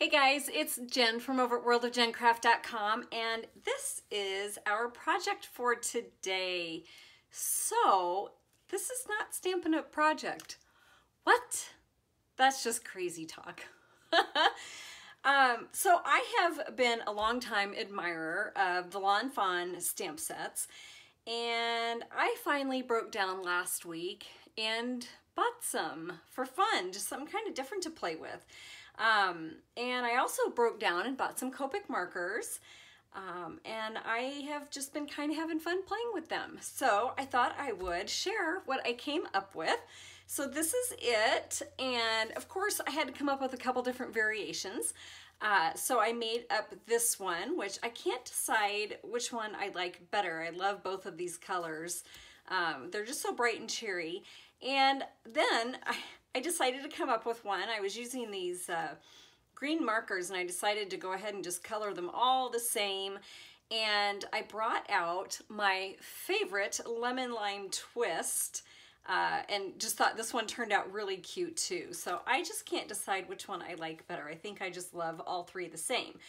Hey guys, it's Jen from over at worldofjencraft.com, and this is our project for today. So, this is not Stampin' Up! Project. What? That's just crazy talk. So I have been a long time admirer of the Lawn Fawn stamp sets, and I finally broke down last week and bought some for fun, just something kind of different to play with. And I also broke down and bought some Copic markers, and I have just been kind of having fun playing with them. So I thought I would share what I came up with. So this is it, and of course I had to come up with a couple different variations. So I made up this one, which I can't decide which one I like better. I love both of these colors. They're just so bright and cheery. And then I decided to come up with one. I was using these green markers, and I decided to go ahead and just color them all the same. And I brought out my favorite lemon lime twist, and just thought this one turned out really cute too. So I just can't decide which one I like better. I think I just love all three the same.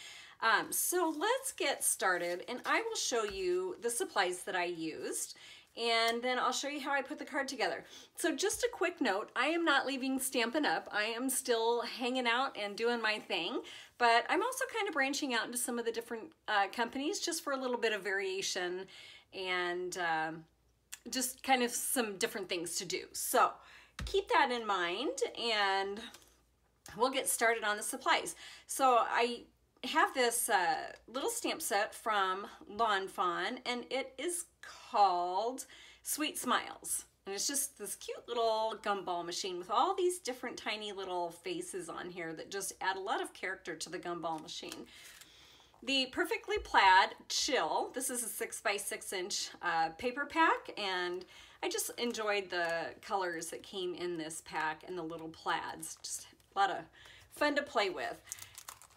So let's get started, and I will show you the supplies that I used, and then I'll show you how I put the card together. So just a quick note, I am not leaving Stampin' Up! I am still hanging out and doing my thing, but I'm also kind of branching out into some of the different companies just for a little bit of variation and just kind of some different things to do. So keep that in mind, and we'll get started on the supplies. So I have this little stamp set from Lawn Fawn, and it is called Sweet Smiles. And it's just this cute little gumball machine with all these different tiny little faces on here that just add a lot of character to the gumball machine. The Perfectly Plaid Chill, this is a 6x6 inch paper pack, and I just enjoyed the colors that came in this pack and the little plaids. Just a lot of fun to play with.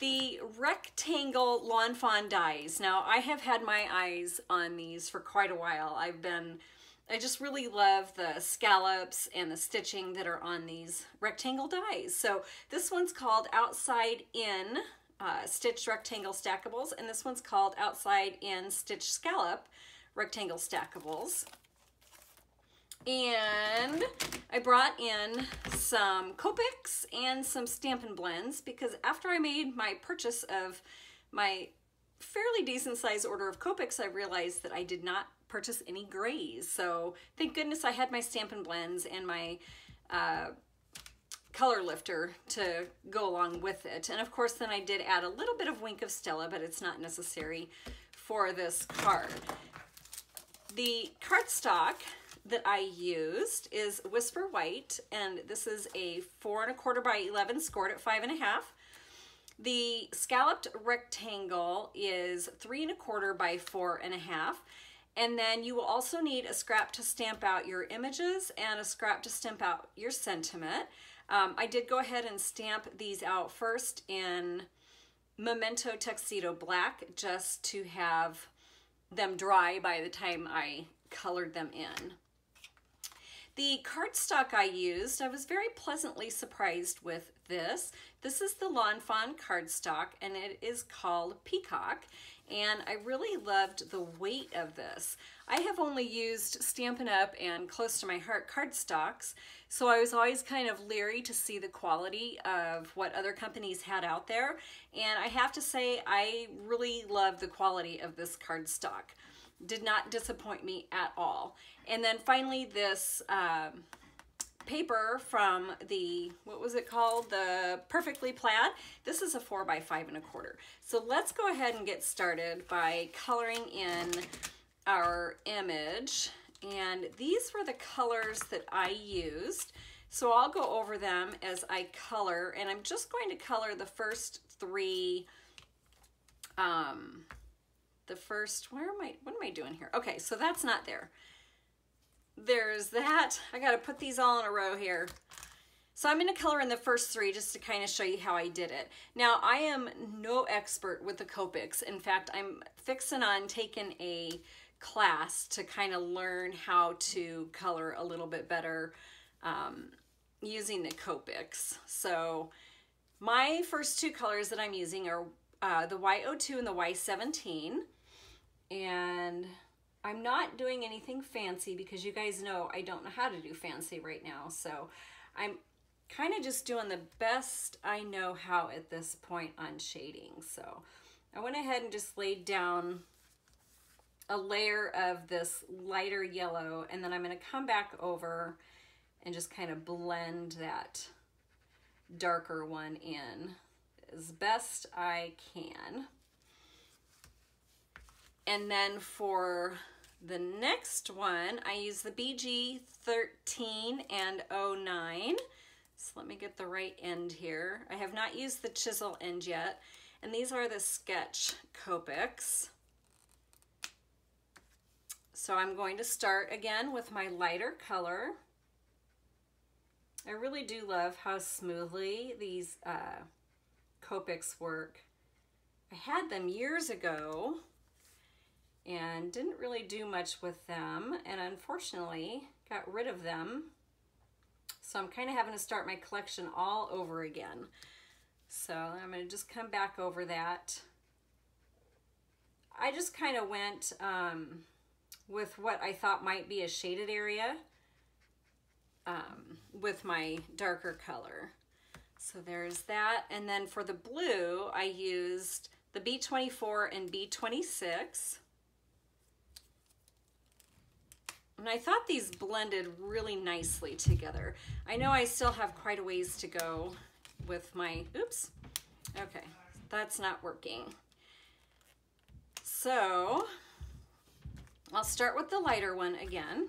The rectangle Lawn Fawn dies. Now, I have had my eyes on these for quite a while. I just really love the scallops and the stitching that are on these rectangle dies. So this one's called Outside In Stitched Rectangle Stackables, and this one's called Outside In Stitched Scallop Rectangle Stackables. And I brought in some Copics and some Stampin' Blends, because after I made my purchase of my fairly decent sized order of Copics, I realized that I did not purchase any grays. So thank goodness I had my Stampin' Blends and my color lifter to go along with it. And of course then I did add a little bit of Wink of Stella, but it's not necessary for this card. The cardstock that I used is Whisper White, and this is a 4 1/4 by 11 scored at 5 1/2. The scalloped rectangle is 3 1/4 by 4 1/2. And then you will also need a scrap to stamp out your images and a scrap to stamp out your sentiment. I did go ahead and stamp these out first in Memento Tuxedo Black, just to have them dry by the time I colored them in. The cardstock I used, I was very pleasantly surprised with this. This is the Lawn Fawn cardstock, and it is called Peacock, and I really loved the weight of this. I have only used Stampin' Up! And Close to My Heart cardstocks, so I was always kind of leery to see the quality of what other companies had out there, and I have to say I really love the quality of this cardstock. Did not disappoint me at all. And then finally this paper from the, what was it called? The Perfectly Plaid. This is a 4 by 5 1/4. So let's go ahead and get started by coloring in our image. And these were the colors that I used. So I'll go over them as I color, and I'm just going to color the first three, what am I doing here? Okay, so that's not there. There's that. I gotta put these all in a row here. So I'm gonna color in the first three just to kind of show you how I did it. Now, I am no expert with the Copics. In fact, I'm fixing on taking a class to kind of learn how to color a little bit better using the Copics. So My first two colors that I'm using are the Y02 and the Y17. And I'm not doing anything fancy because you guys know I don't know how to do fancy right now. So I'm kind of just doing the best I know how at this point on shading. So I went ahead and just laid down a layer of this lighter yellow, and then I'm going to come back over and just kind of blend that darker one in as best I can. And then for the next one, I use the BG 13 and 09. So let me get the right end here. I have not used the chisel end yet. And these are the Sketch Copics. So I'm going to start again with my lighter color. I really do love how smoothly these Copics work. I had them years ago and didn't really do much with them, and unfortunately got rid of them. So I'm kind of having to start my collection all over again. So I'm going to just come back over that. I just kind of went with what I thought might be a shaded area with my darker color. So there's that. And then for the blue, I used the B24 and B26. And I thought these blended really nicely together. I know I still have quite a ways to go with my, oops, okay, that's not working. So I'll start with the lighter one again.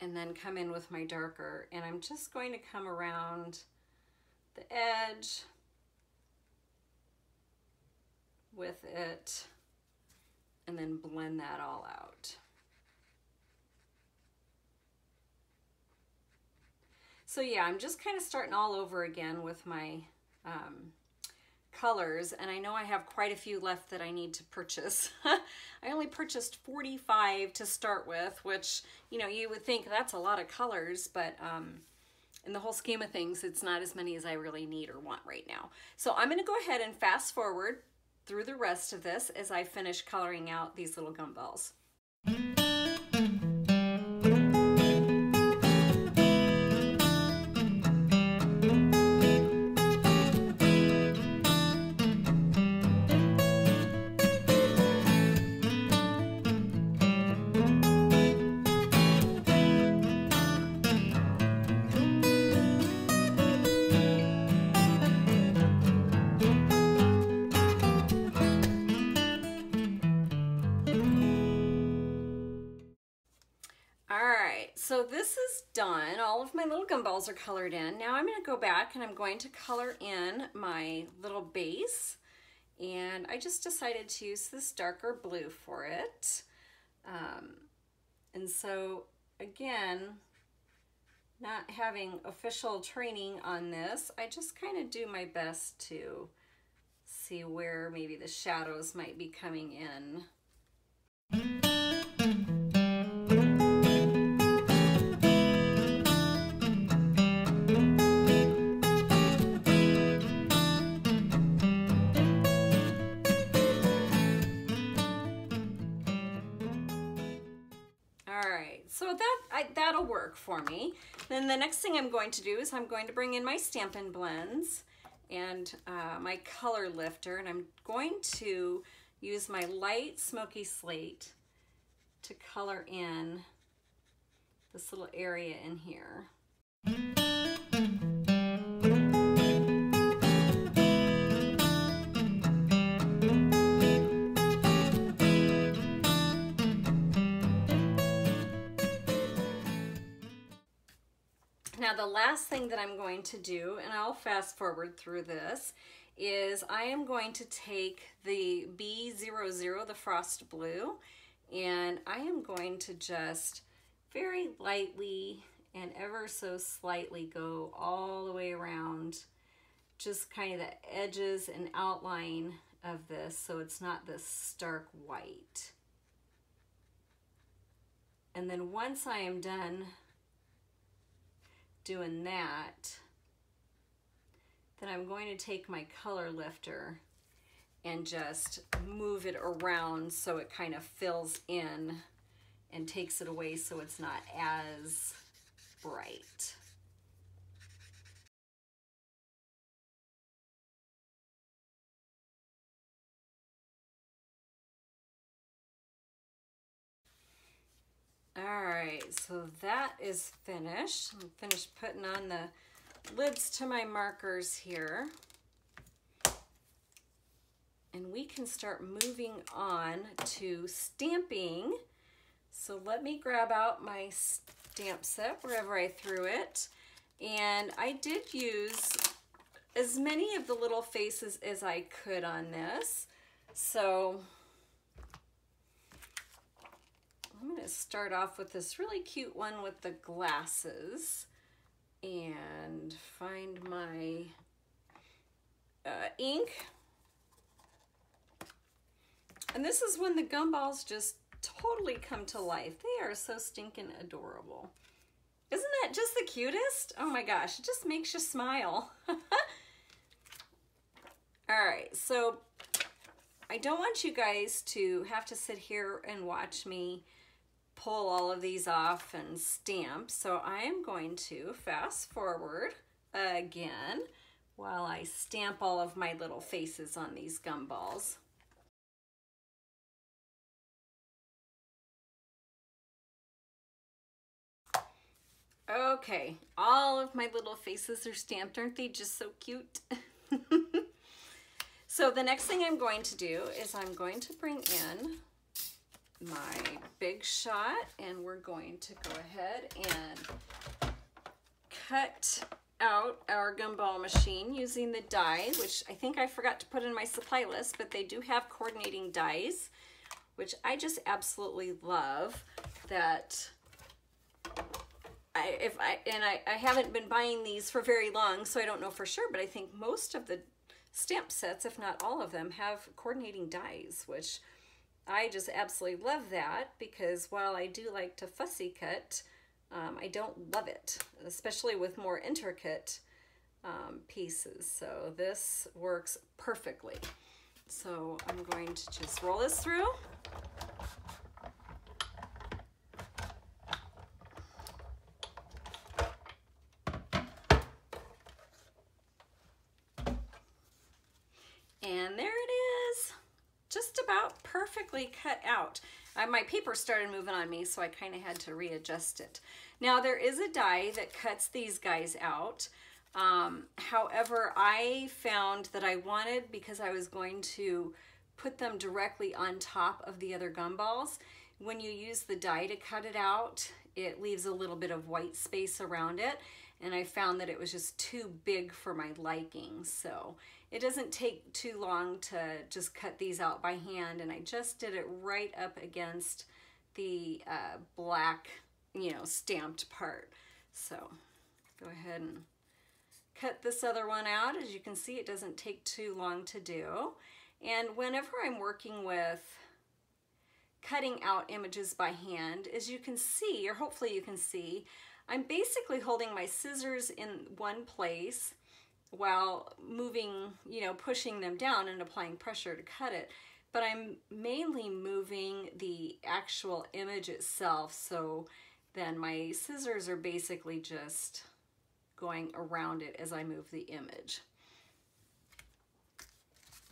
And then come in with my darker, and I'm just going to come around the edge with it and then blend that all out. So yeah, I'm just kind of starting all over again with my colors, and I know I have quite a few left that I need to purchase. I only purchased 45 to start with, which, you know, you would think that's a lot of colors, but in the whole scheme of things, it's not as many as I really need or want right now. So I'm going to go ahead and fast forward through the rest of this as I finish coloring out these little gumballs. So this is done. All of my little gumballs are colored in. Now I'm going to go back and I'm going to color in my little base. And I just decided to use this darker blue for it. And so again, not having official training on this, I just kind of do my best to see where maybe the shadows might be coming in. So that'll work for me. Then the next thing I'm going to do is I'm going to bring in my Stampin' Blends and my color lifter, and I'm going to use my light smoky slate to color in this little area in here. Now the last thing that I'm going to do, and I'll fast forward through this, is I am going to take the B00, the Frost Blue, and I am going to just very lightly and ever so slightly go all the way around just kind of the edges and outline of this so it's not this stark white. And then once I am done doing that, then I'm going to take my color lifter and just move it around so it kind of fills in and takes it away so it's not as bright. All right, so that is finished. I'm finished putting on the lids to my markers here. And we can start moving on to stamping. So let me grab out my stamp set wherever I threw it. And I did use as many of the little faces as I could on this. So I'm going to start off with this really cute one with the glasses and find my ink. And this is when the gumballs just totally come to life. They are so stinking adorable. Isn't that just the cutest? Oh my gosh, it just makes you smile. All right, so I don't want you guys to have to sit here and watch me pull all of these off and stamp. So I am going to fast forward again while I stamp all of my little faces on these gumballs. Okay, all of my little faces are stamped. Aren't they just so cute? So the next thing I'm going to do is I'm going to bring in my Big Shot, and we're going to go ahead and cut out our gumball machine using the die, which I think I forgot to put in my supply list, but they do have coordinating dies, which I just absolutely love. That I haven't been buying these for very long, so I don't know for sure, but I think most of the stamp sets, if not all of them, have coordinating dies, which I just absolutely love that, because while I do like to fussy cut, I don't love it, especially with more intricate pieces. So this works perfectly. So I'm going to just roll this through. And there it is, just about perfectly cut out. My paper started moving on me, so I kind of had to readjust it. Now there is a die that cuts these guys out. However, I found that I wanted, because I was going to put them directly on top of the other gumballs, when you use the die to cut it out, it leaves a little bit of white space around it. And I found that it was just too big for my liking. So it doesn't take too long to just cut these out by hand. And I just did it right up against the black, stamped part. So go ahead and cut this other one out. As you can see, it doesn't take too long to do. And whenever I'm working with cutting out images by hand, as you can see, or hopefully you can see, I'm basically holding my scissors in one place while moving, pushing them down and applying pressure to cut it. But I'm mainly moving the actual image itself, so then my scissors are basically just going around it as I move the image.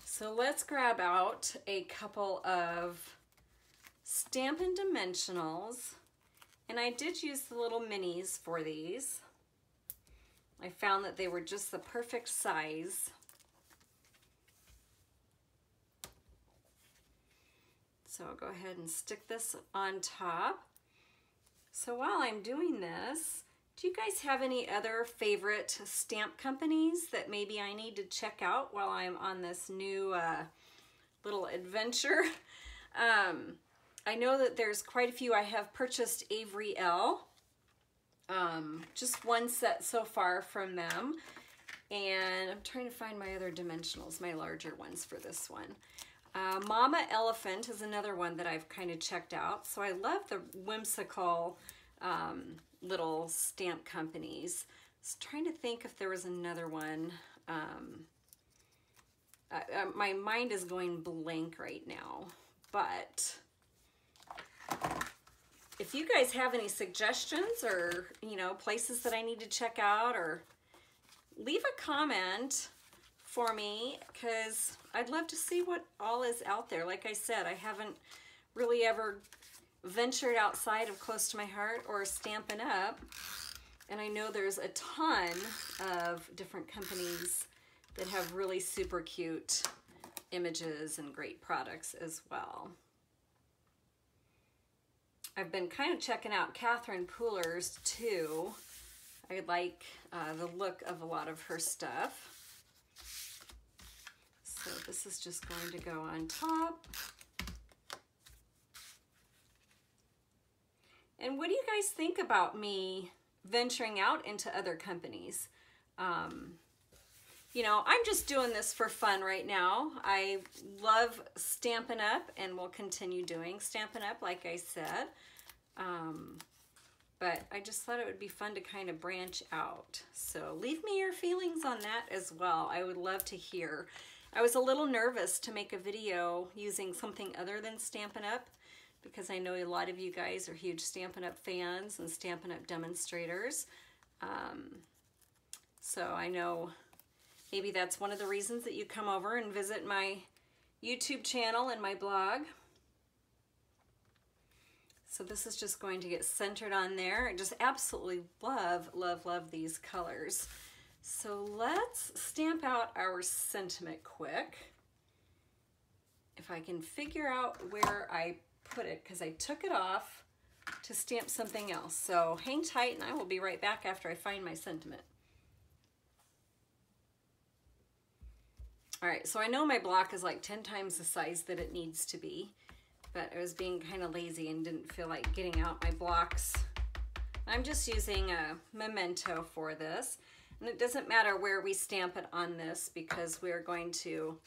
So let's grab out a couple of Stampin' Dimensionals. And I did use the little minis for these. I found that they were just the perfect size. So I'll go ahead and stick this on top. So while I'm doing this, do you guys have any other favorite stamp companies that maybe I need to check out while I'm on this new little adventure? I know that there's quite a few. I have purchased Avery L. Just one set so far from them. And I'm trying to find my other dimensionals, my larger ones for this one. Mama Elephant is another one that I've kind of checked out. So I love the whimsical little stamp companies. I was trying to think if there was another one. My mind is going blank right now, but if you guys have any suggestions or, you know, places that I need to check out, or leave a comment for me, because I'd love to see what all is out there. Like I said, I haven't really ever ventured outside of close to my heart or Stampin' Up, and I know there's a ton of different companies that have really super cute images and great products as well. I've been kind of checking out Catherine Pooler's too. I like the look of a lot of her stuff. So this is just going to go on top. And what do you guys think about me venturing out into other companies? You know, I'm just doing this for fun right now. I love Stampin' Up! And will continue doing Stampin' Up! Like I said. But I just thought it would be fun to kind of branch out. So leave me your feelings on that as well. I would love to hear. I was a little nervous to make a video using something other than Stampin' Up! Because I know a lot of you guys are huge Stampin' Up! Fans and Stampin' Up! Demonstrators. So I know maybe that's one of the reasons that you come over and visit my YouTube channel and my blog. So this is just going to get centered on there. I just absolutely love, love, love these colors. So let's stamp out our sentiment quick. If I can figure out where I put it, because I took it off to stamp something else. So hang tight and I will be right back after I find my sentiment. All right, so I know my block is like 10 times the size that it needs to be, but I was being kind of lazy and didn't feel like getting out my blocks. I'm just using a Memento for this, and it doesn't matter where we stamp it on this because we're going to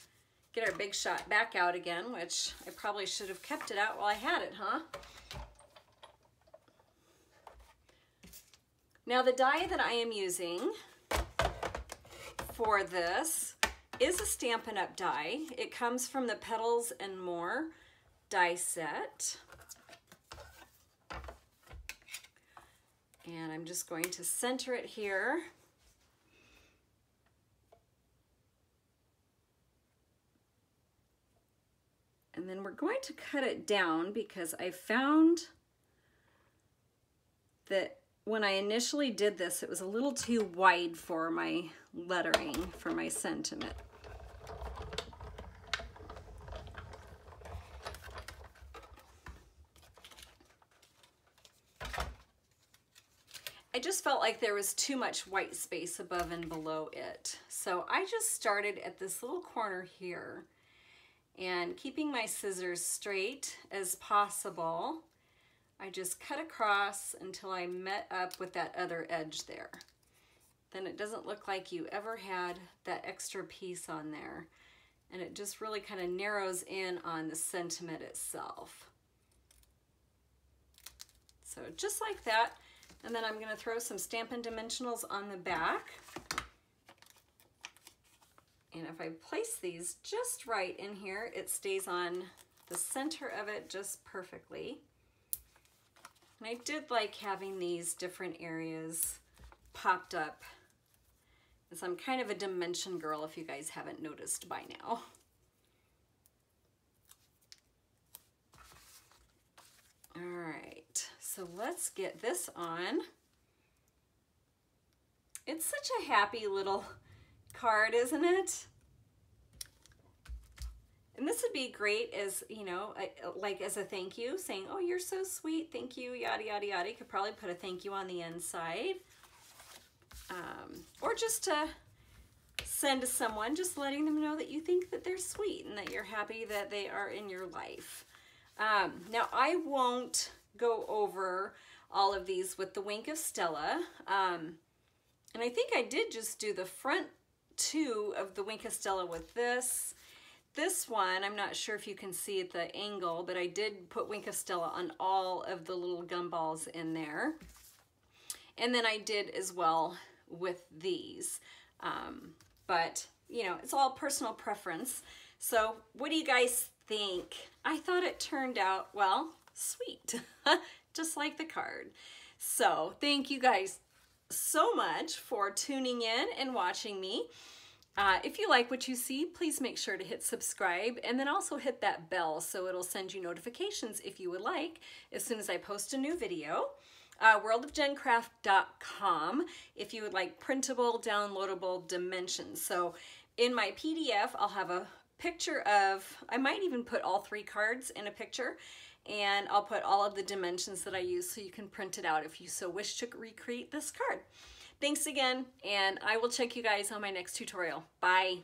get our Big Shot back out again, which I probably should have kept it out while I had it, huh? Now the die that I am using for this is a Stampin' Up! Die. It comes from the Petals and More die set. And I'm just going to center it here. And then we're going to cut it down because I found that when I initially did this, it was a little too wide for my lettering, for my sentiment. I just felt like there was too much white space above and below it. So I just started at this little corner here, and keeping my scissors straight as possible, I just cut across until I met up with that other edge there. Then it doesn't look like you ever had that extra piece on there, and it just really kind of narrows in on the sentiment itself. So just like that. And then I'm going to throw some Stampin' Dimensionals on the back. And if I place these just right in here, it stays on the center of it just perfectly. And I did like having these different areas popped up, as I'm kind of a dimension girl if you guys haven't noticed by now. All right, so let's get this on. It's such a happy little card, isn't it? And this would be great as, you know, like as a thank you, saying, oh, you're so sweet, thank you, yada, yada, yada. You could probably put a thank you on the inside. Or just to send to someone, just letting them know that you think that they're sweet and that you're happy that they are in your life. Now I won't go over all of these with the Wink of Stella. And I think I did just do the front two of the Wink of Stella with this. this one, I'm not sure if you can see at the angle, but I did put Wink of Stella on all of the little gumballs in there. And then I did as well with these. But, you know, it's all personal preference. So what do you guys think? I thought it turned out, well, sweet, just like the card. So thank you guys so much for tuning in and watching me. If you like what you see, please make sure to hit subscribe and then also hit that bell so it'll send you notifications if you would like as soon as I post a new video. worldofjencraft.com if you would like printable, downloadable dimensions. So in my PDF, I'll have a picture of, I might even put all 3 cards in a picture, and I'll put all of the dimensions that I use so you can print it out if you so wish to recreate this card. Thanks again, and I will check you guys on my next tutorial. Bye.